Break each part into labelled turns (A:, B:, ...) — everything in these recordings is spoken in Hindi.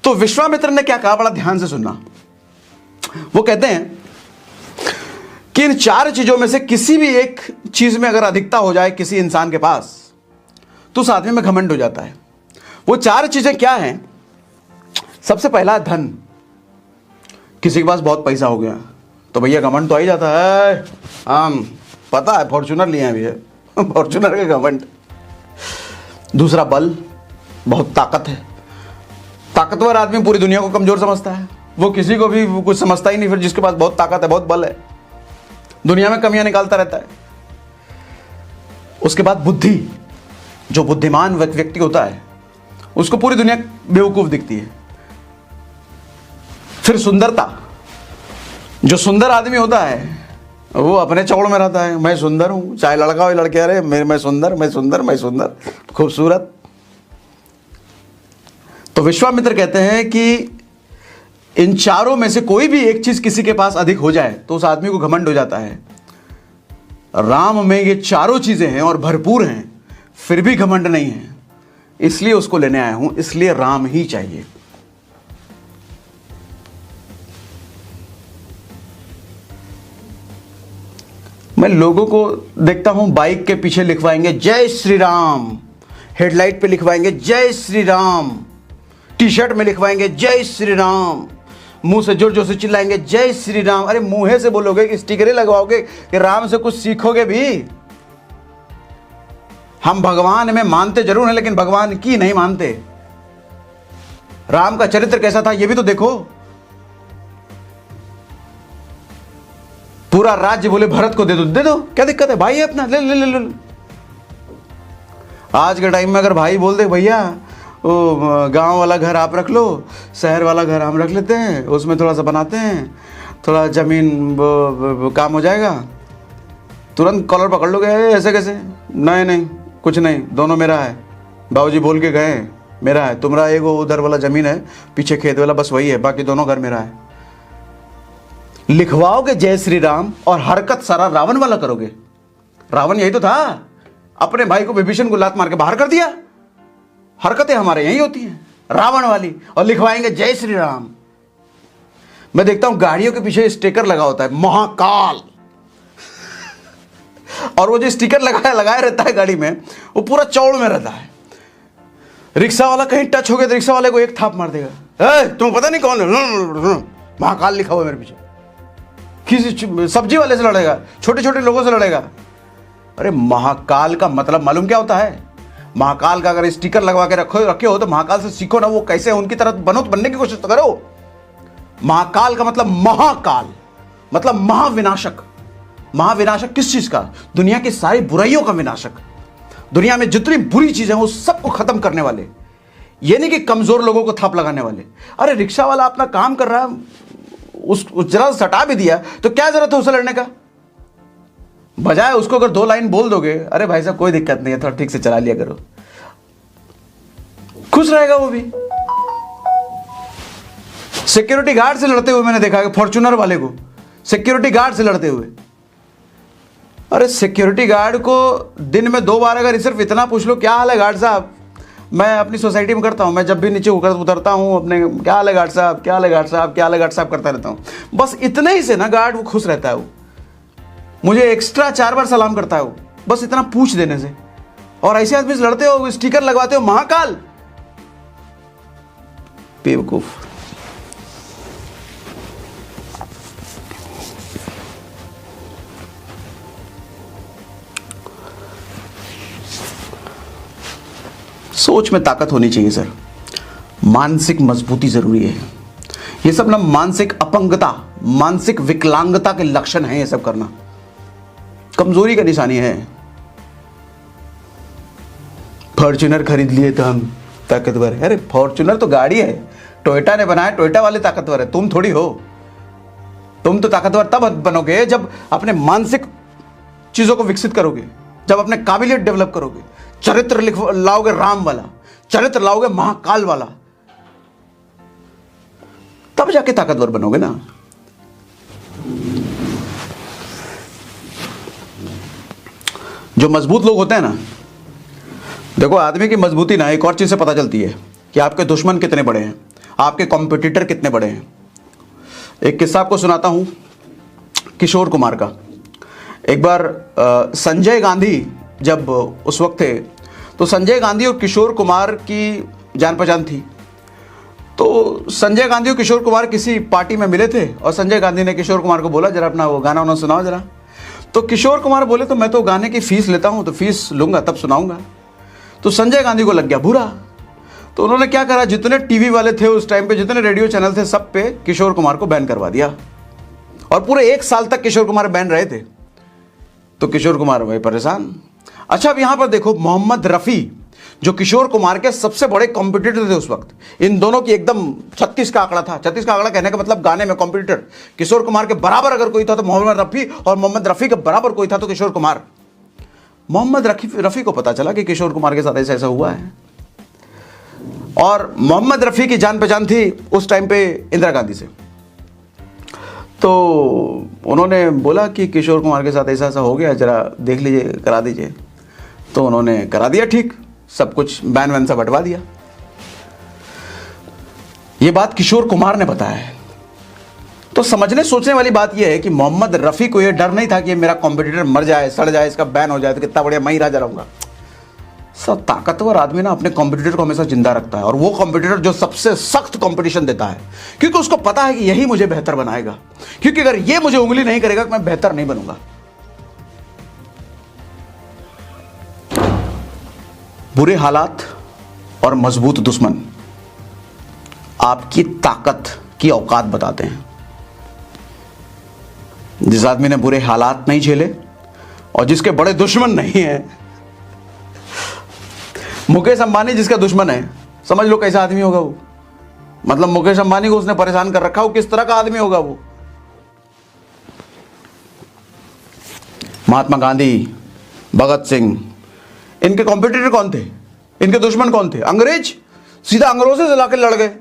A: तो विश्वामित्र ने क्या कहा, बड़ा ध्यान से सुनना। वो कहते हैं कि इन 4 चीजों में से किसी भी एक चीज में अगर अधिकता हो जाए किसी इंसान के पास, तो उस आदमी में घमंड हो जाता है। वो 4 चीजें क्या हैं? सबसे पहला, धन। किसी के पास बहुत पैसा हो गया तो भैया घमंड तो आ ही जाता है। पता है फॉर्च्यूनर लिए हैं अभी है फॉर्च्यूनर का घमंड। दूसरा, बल, बहुत ताकत है। ताकतवर आदमी पूरी दुनिया को कमजोर समझता है, वो किसी को भी कुछ समझता ही नहीं। फिर जिसके पास बहुत ताकत है, बहुत बल है, दुनिया में कमियां निकालता रहता है। उसके बाद बुद्धि, जो बुद्धिमान व्यक्ति होता है उसको पूरी दुनिया बेवकूफ दिखती है। फिर सुंदरता, जो सुंदर आदमी होता है वो अपने चौड़ में रहता है, मैं सुंदर हूं, चाहे लड़का हो लड़के, अरे मैं सुंदर, मैं सुंदर, मैं सुंदर, खूबसूरत। तो विश्वामित्र कहते हैं कि इन 4 में से कोई भी एक चीज किसी के पास अधिक हो जाए तो उस आदमी को घमंड हो जाता है। राम में ये 4 चीजें हैं और भरपूर हैं, फिर भी घमंड नहीं है, इसलिए उसको लेने आया हूं, इसलिए राम ही चाहिए। मैं लोगों को देखता हूं बाइक के पीछे लिखवाएंगे जय श्री राम, हेडलाइट पे लिखवाएंगे जय श्री राम, टी शर्ट में लिखवाएंगे जय श्री राम, मुंह से जोर जोर से चिल्लाएंगे जय श्री राम। अरे मुंह से बोलोगे कि स्टिकर लगवाओगे कि राम से कुछ सीखोगे भी? हम भगवान में मानते जरूर हैं लेकिन भगवान की नहीं मानते। राम का चरित्र कैसा था ये भी तो देखो। पूरा राज्य बोले भरत को दे दो, दे दो, क्या दिक्कत है, भाई है अपना, ले ले ले ले। आज के टाइम में अगर भाई बोल दे भैया वो गांव वाला घर आप रख लो, शहर वाला घर हम रख लेते हैं, उसमें थोड़ा सा बनाते हैं, थोड़ा जमीन काम हो जाएगा, तुरंत कॉलर पकड़ लोगे। ऐसे कैसे? नहीं नहीं कुछ नहीं, दोनों मेरा है, बाबूजी बोल के गए मेरा है, तुम्हारा एगो उधर वाला जमीन है पीछे खेत वाला, बस वही है, बाकी दोनों घर मेरा है। लिखवाओगे जय श्री राम और हरकत सारा रावण वाला करोगे। रावण यही तो था, अपने भाई को विभीषण को लात मार के बाहर कर दिया। हरकतें हमारे यही होती हैं रावण वाली, और लिखवाएंगे जय श्री राम। मैं देखता हूं गाड़ियों के पीछे स्टिकर लगा होता है महाकाल, और वो जो स्टिकर लगाया रहता है गाड़ी में वो पूरा चौड़ में रहता है। रिक्शा वाला कहीं टच हो गया तो रिक्शा वाले को एक थाप मार देगा, तुम पता नहीं कौन है, महाकाल लिखा हुआ है मेरे पीछे। किसी सब्जी वाले से लड़ेगा, छोटे छोटे लोगों से लड़ेगा। अरे महाकाल का मतलब मालूम क्या होता है? महाकाल का अगर स्टिकर लगवा के रखे हो तो महाकाल से सीखो ना, वो कैसे है उनकी तरह बनो, तो बनने की कोशिश तो करो। महाकाल का मतलब महाकाल, मतलब महाविनाशक। महाविनाशक किस चीज का? दुनिया की सारी बुराइयों का विनाशक। दुनिया में जितनी बुरी चीजें हैं वो सबको खत्म करने वाले, ये नहीं कि कमजोर लोगों को थाप लगाने वाले। अरे रिक्शा वाला अपना काम कर रहा है, उस जरा सटा भी दिया तो क्या जरूरत है उसे लड़ने का? बजाय उसको अगर 2 लाइन बोल दोगे, अरे भाई साहब कोई दिक्कत नहीं है, थोड़ा ठीक से चला लिया करो, खुश रहेगा वो भी। सिक्योरिटी गार्ड से लड़ते हुए मैंने देखा है, फॉर्च्यूनर वाले को सिक्योरिटी गार्ड से लड़ते हुए। अरे सिक्योरिटी गार्ड को दिन में 2 बार अगर सिर्फ इतना पूछ लो क्या हाल है गार्ड साहब, मैं अपनी सोसाइटी में करता हूँ, मैं जब भी नीचे उतरता हूँ अपने, क्या हाल है गार्ड साहब, क्या हाल है गार्ड साहब, क्या हाल है गार्ड साहब करता रहता हूँ। बस इतने ही से ना गार्ड वो खुश रहता है, वो मुझे एक्स्ट्रा 4 बार सलाम करता है वो, बस इतना पूछ देने से। और ऐसे आदमी से लड़ते हो, स्टिकर लगवाते हो महाकाल, बेवकूफ। सोच में ताकत होनी चाहिए सर, मानसिक मजबूती जरूरी है। ये सब ना मानसिक अपंगता, मानसिक विकलांगता के लक्षण हैं, ये सब करना कमजोरी का निशानी है। फॉर्च्यूनर खरीद लिए तो हम ताकतवर है। अरे फॉर्च्यूनर तो गाड़ी है, टोयोटा ने बनाया, टोयोटा वाले ताकतवर है, तुम थोड़ी हो। तुम तो ताकतवर तब बनोगे जब अपने मानसिक चीजों को विकसित करोगे, जब अपने काबिलियत डेवलप करोगे, चरित्र लाओगे राम वाला, चरित्र लाओगे महाकाल वाला, तब जाके ताकतवर बनोगे ना। जो मजबूत लोग होते हैं ना, देखो आदमी की मजबूती ना एक और चीज से पता चलती है कि आपके दुश्मन कितने बड़े हैं। आपके कॉम्पिटिटर कितने बड़े हैं। एक किस्सा आपको सुनाता हूं किशोर कुमार का। एक बार संजय गांधी जब उस वक्त थे, तो संजय गांधी और किशोर कुमार की जान पहचान थी। तो संजय गांधी और किशोर कुमार किसी पार्टी में मिले थे और संजय गांधी ने किशोर कुमार को बोला जरा अपना वो गाना उन्होंने सुनाओ जरा। तो किशोर कुमार बोले तो मैं तो गाने की फीस लेता हूं, तो फीस लूंगा तब सुनाऊंगा। तो संजय गांधी को लग गया बुरा। तो उन्होंने क्या करा, जितने टीवी वाले थे उस टाइम पे, जितने रेडियो चैनल थे, सब पे किशोर कुमार को बैन करवा दिया और पूरे 1 साल तक किशोर कुमार बैन रहे थे। तो किशोर कुमार भाई परेशान। अच्छा, अब यहां पर देखो, मोहम्मद रफी जो किशोर कुमार के सबसे बड़े कॉम्पिटिटर थे उस वक्त, इन दोनों की एकदम 36 का आंकड़ा था। 36 का आंकड़ा कहने का मतलब गाने में कॉम्पिटिटर किशोर कुमार के बराबर अगर कोई था तो मोहम्मद रफी, और मोहम्मद रफी के बराबर कोई था तो किशोर कुमार। मोहम्मद रफी को पता चला कि किशोर कुमार के साथ ऐसा ऐसा हुआ है, और मोहम्मद रफी की जान पहचान थी उस टाइम पे इंदिरा गांधी से। तो उन्होंने बोला कि किशोर कुमार के साथ ऐसा ऐसा हो गया, जरा देख लीजिए, करा दीजिए। तो उन्होंने करा दिया, ठीक, सब कुछ बैन वैन से बंटवा दिया। ये बात किशोर कुमार ने बताया है। तो समझने सोचने वाली बात यह है कि मोहम्मद रफी को यह डर नहीं था कि मेरा कॉम्पिटिटर मर जाए, सड़ जाए, इसका बैन हो जाए तो कितना बढ़िया, मैं ही राजा रहूंगा। सब ताकतवर आदमी ना अपने कॉम्पिटिटर को हमेशा जिंदा रखता है, और वो कॉम्पिटिटर जो सबसे सख्त कंपटीशन देता है, क्योंकि उसको पता है कि यही मुझे बेहतर बनाएगा, क्योंकि अगर ये मुझे उंगली नहीं करेगा तो मैं बेहतर नहीं बनूंगा। बुरे हालात और मजबूत दुश्मन आपकी ताकत की औकात बताते हैं। जिस आदमी ने बुरे हालात नहीं झेले और जिसके बड़े दुश्मन नहीं है, मुकेश अंबानी जिसका दुश्मन है, समझ लो कैसा आदमी होगा वो। मतलब मुकेश अंबानी को उसने परेशान कर रखा, वो किस तरह का आदमी होगा वो। महात्मा गांधी, भगत सिंह, इनके कॉम्पिटिटर कौन थे, इनके दुश्मन कौन थे? अंग्रेज। सीधा अंग्रेजों से लाकर लड़ गए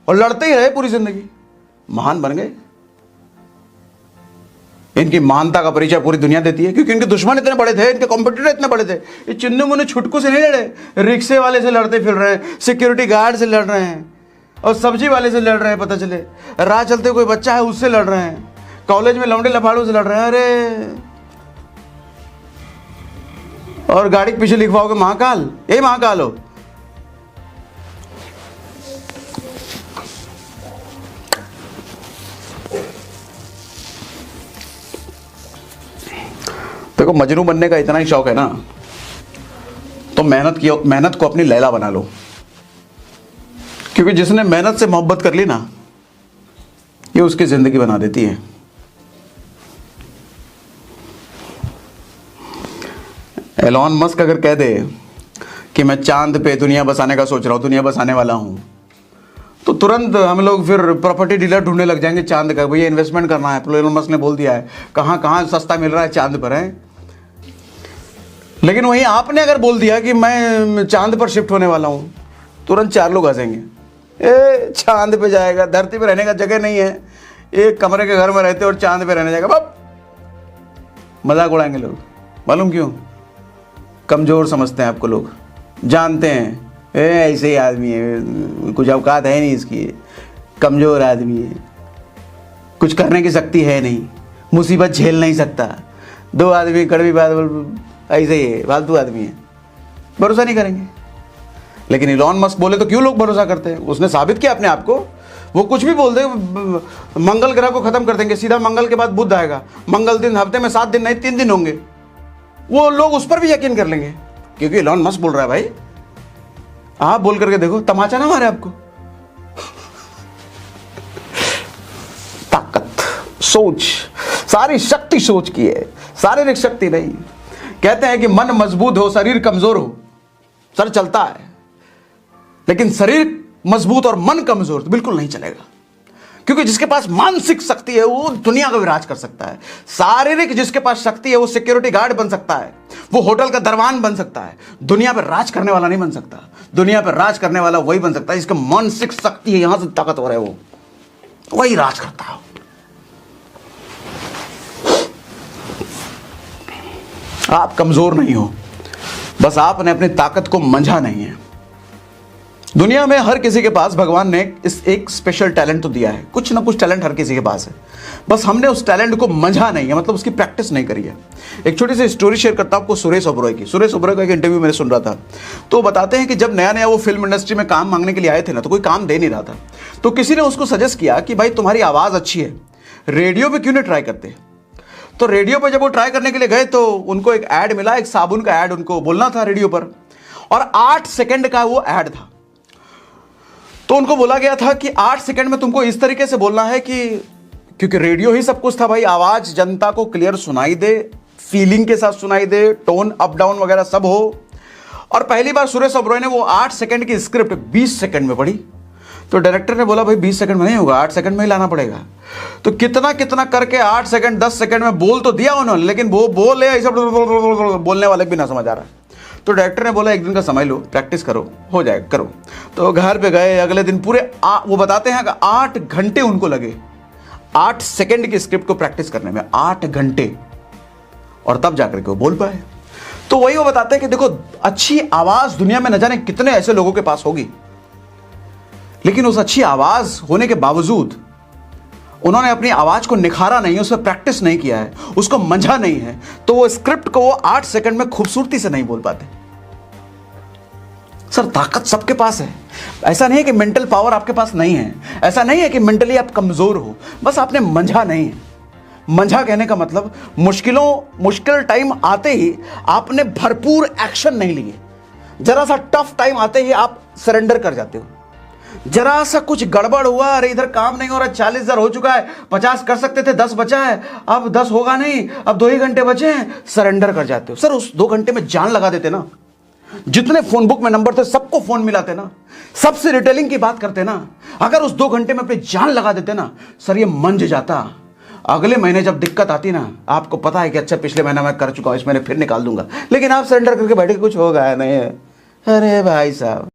A: और लड़ते ही रहे पूरी जिंदगी, महान बन गए। इनकी महानता का परिचय पूरी दुनिया देती है, क्योंकि इनके दुश्मन इतने बड़े थे, इनके कॉम्पिटिटर इतने बड़े थे। ये चिन्नू मुन्नू छुटकू से नहीं लड़े, रिक्शे वाले से लड़ते फिर रहे हैं, सिक्योरिटी गार्ड से लड़ रहे हैं, और सब्जी वाले से लड़ रहे हैं, पता चले राह चलते कोई बच्चा है उससे लड़ रहे हैं, कॉलेज में लौंडे लफाड़ों से लड़ रहे हैं। अरे, और गाड़ी के पीछे लिखवाओगे महाकाल, यही महाकाल हो। देखो, मजनू बनने का इतना ही शौक है ना, तो मेहनत को अपनी लैला बना लो, क्योंकि जिसने मेहनत से मोहब्बत कर ली ना, ये उसकी जिंदगी बना देती है। एलॉन मस्क अगर कह दे कि मैं चांद पे दुनिया बसाने का सोच रहा हूँ, दुनिया बसाने वाला हूँ, तो तुरंत हम लोग फिर प्रॉपर्टी डीलर ढूंढने लग जाएंगे चांद का। भैया इन्वेस्टमेंट करना है, एलॉन मस्क ने बोल दिया है, कहाँ कहाँ सस्ता मिल रहा है चांद पर है। लेकिन वहीं आपने अगर बोल दिया कि मैं चांद पर शिफ्ट होने वाला हूँ, तुरंत 4 लोग हंसेंगे, ए चांद पे जाएगा, धरती पे रहने का जगह नहीं है, एक कमरे के घर में रहते और चांद पे रहने जाएगा, बाप मजाक उड़ाएंगे लोग। मालूम क्यों? कमज़ोर समझते हैं आपको लोग, जानते हैं ऐसे ही आदमी है, कुछ औकात है नहीं इसकी, कमज़ोर आदमी है, कुछ करने की शक्ति है नहीं, मुसीबत झेल नहीं सकता, 2 आदमी कड़वी बात बोल, ऐसे ही है, फालतू आदमी है, भरोसा नहीं करेंगे। लेकिन इलॉन मस्क बोले तो क्यों लोग भरोसा करते हैं? उसने साबित किया अपने आप को। वो कुछ भी बोल दे, मंगल ग्रह को खत्म कर देंगे, सीधा मंगल के बाद बुध आएगा, मंगल दिन हफ्ते में 7 दिन नहीं 3 दिन होंगे, वो लोग उस पर भी यकीन कर लेंगे, क्योंकि इलॉन मस्क बोल रहा है। भाई आप बोल करके देखो, तमाचा ना मारे आपको। ताकत, सोच, सारी शक्ति सोच की है, शारीरिक शक्ति नहीं। कहते हैं कि मन मजबूत हो, शरीर कमजोर हो, सर चलता है, लेकिन शरीर मजबूत और मन कमजोर तो बिल्कुल नहीं चलेगा। क्योंकि जिसके पास मानसिक शक्ति है वो दुनिया का विराज कर सकता है, शारीरिक जिसके पास शक्ति है वो सिक्योरिटी गार्ड बन सकता है, वो होटल का दरवान बन सकता है, दुनिया पर राज करने वाला नहीं बन सकता। दुनिया पर राज करने वाला वही बन सकता है जिसका मानसिक शक्ति है, यहां से ताकतवर है, वो वही राज करता है। आप कमजोर नहीं हो, बस आपने अपनी ताकत को मंझा नहीं है। दुनिया में हर किसी के पास भगवान ने इस एक स्पेशल टैलेंट तो दिया है, कुछ ना कुछ टैलेंट हर किसी के पास है, बस हमने उस टैलेंट को मंझा नहीं है, मतलब उसकी प्रैक्टिस नहीं करी है। एक छोटी सी स्टोरी शेयर करता हूं आपको सुरेश ओबरॉय की। सुरेश ओबरॉय का एक इंटरव्यू मैंने सुन रहा था, तो बताते हैं कि जब नया नया वो फिल्म इंडस्ट्री में काम मांगने के लिए आए थे ना, तो कोई काम दे नहीं रहा था, तो किसी ने उसको सजेस्ट किया कि भाई तुम्हारी आवाज़ अच्छी है, रेडियो पे क्यों नहीं ट्राई करते। तो रेडियो पे जब वो ट्राई करने के लिए गए तो उनको एक ऐड मिला, एक साबुन का ऐड उनको बोलना था रेडियो पर, और 8 सेकंड का वो ऐड था। तो उनको बोला गया था कि 8 सेकंड में तुमको इस तरीके से बोलना है कि, क्योंकि रेडियो ही सब कुछ था भाई, आवाज जनता को क्लियर सुनाई दे, फीलिंग के साथ सुनाई दे, टोन अप डाउन वगैरह सब हो। और पहली बार सुरेश ओबरॉय ने वो 8 सेकंड की स्क्रिप्ट 20 सेकंड में पढ़ी, तो डायरेक्टर ने बोला भाई 20 सेकंड में नहीं होगा, 8 सेकंड में ही लाना पड़ेगा। तो कितना कितना करके 8 सेकंड 10 सेकंड में बोल तो दिया उन्होंने, लेकिन वो बोले ऐसा बोलने वाले भी ना समझ आ रहा। तो डायरेक्टर ने बोला एक दिन का समय लो, प्रैक्टिस करो, हो जाएगा, करो। तो घर पे गए, अगले दिन पूरे वो बताते हैं कि 8 घंटे उनको लगे 8 सेकंड की स्क्रिप्ट को प्रैक्टिस करने में, 8 घंटे, और तब जाकर के वो बोल पाए। तो वही वो बताते हैं कि देखो, अच्छी आवाज दुनिया में न जाने कितने ऐसे लोगों के पास होगी, लेकिन उस अच्छी आवाज होने के बावजूद उन्होंने अपनी आवाज को निखारा नहीं, उस पर प्रैक्टिस नहीं किया है, उसको मंझा नहीं है, तो वो स्क्रिप्ट को वो 8 सेकंड में खूबसूरती से नहीं बोल पाते। सर ताकत सबके पास है, ऐसा नहीं है कि मेंटल पावर आपके पास नहीं है, ऐसा नहीं है कि मेंटली आप कमजोर हो, बस आपने मंझा नहीं है। मंझा कहने का मतलब मुश्किल टाइम आते ही आपने भरपूर एक्शन नहीं लिए, जरा सा टफ टाइम आते ही आप सरेंडर कर जाते हो। जरा सा कुछ गड़बड़ हुआ, अरे इधर काम नहीं हो रहा, 40,000 हो चुका है, 50 कर सकते थे, 10 बचा है, अब 10 होगा नहीं, अब 2 ही घंटे बचे हैं, सरेंडर कर जाते हो। सर उस 2 घंटे में जान लगा देते ना, जितने फोन बुक में नंबर थे सबको फोन मिलाते ना, सबसे रिटेलिंग की बात करते ना, अगर उस 2 घंटे में अपनी जान लगा देते ना, सर ये मंझ जाता। अगले महीने जब दिक्कत आती ना, आपको पता है कि अच्छा पिछले महीना मैं कर चुका हूं, इस महीने फिर निकाल दूंगा, लेकिन आप सरेंडर करके बैठे, कुछ होगा नहीं। अरे भाई साहब।